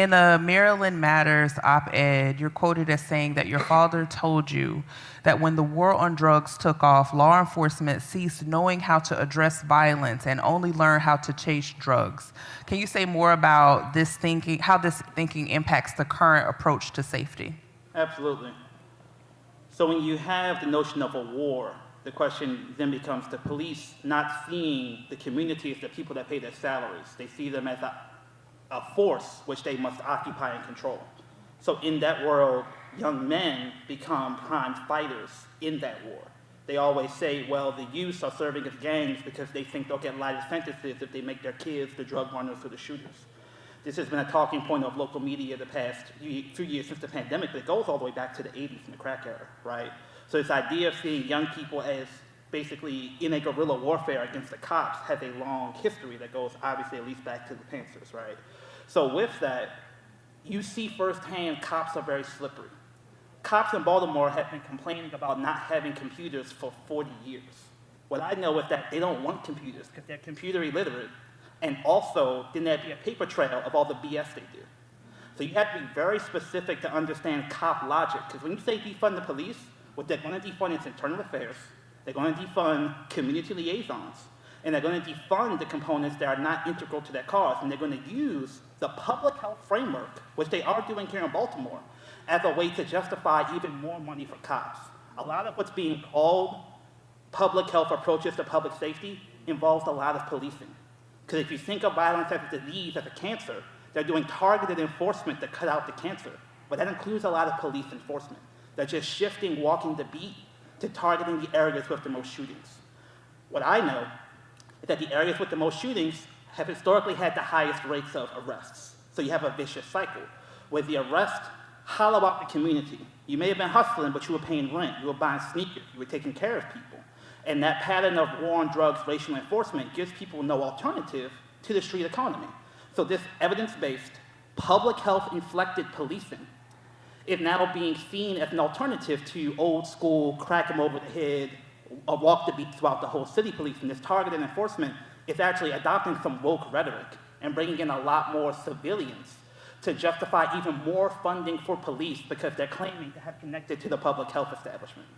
In a Maryland Matters op-ed, you're quoted as saying that your father told you that when the war on drugs took off, law enforcement ceased knowing how to address violence and only learned how to chase drugs. Can you say more about this thinking, how this thinking impacts the current approach to safety? Absolutely. So when you have the notion of a war, the question then becomes the police not seeing the community as the people that pay their salaries. They see them as a force which they must occupy and control. So in that world, young men become prime fighters in that war. They always say, well, the youth are serving as gangs because they think they'll get lighter sentences if they make their kids the drug runners or the shooters. This has been a talking point of local media the past few years since the pandemic, but it goes all the way back to the 80s in the crack era, right? So this idea of seeing young people as basically in a guerrilla warfare against the cops has a long history that goes obviously at least back to the Panthers, right? So with that, you see firsthand cops are very slippery. Cops in Baltimore have been complaining about not having computers for 40 years. What I know is that they don't want computers because they're computer illiterate, and also then there'd be a paper trail of all the BS they do. So you have to be very specific to understand cop logic, because when you say defund the police, what they're going to defund is internal affairs, they're going to defund community liaisons, and they're going to defund the components that are not integral to their cause, and they're going to use the public health framework, which they are doing here in Baltimore, as a way to justify even more money for cops. A lot of what's being called public health approaches to public safety involves a lot of policing. Because if you think of violence as a disease, as a cancer, they're doing targeted enforcement to cut out the cancer, but that includes a lot of police enforcement. They're just shifting walking the beat to targeting the areas with the most shootings. What I know is that the areas with the most shootings have historically had the highest rates of arrests. So you have a vicious cycle where the arrest hollow out the community. You may have been hustling, but you were paying rent, you were buying sneakers, you were taking care of people. And that pattern of war on drugs, racial enforcement gives people no alternative to the street economy. So this evidence-based, public health-inflected policing is now being seen as an alternative to old school, crack them over the head, or walk the beat throughout the whole city policing. This targeted enforcement is actually adopting some woke rhetoric and bringing in a lot more civilians to justify even more funding for police because they're claiming to have connected to the public health establishment.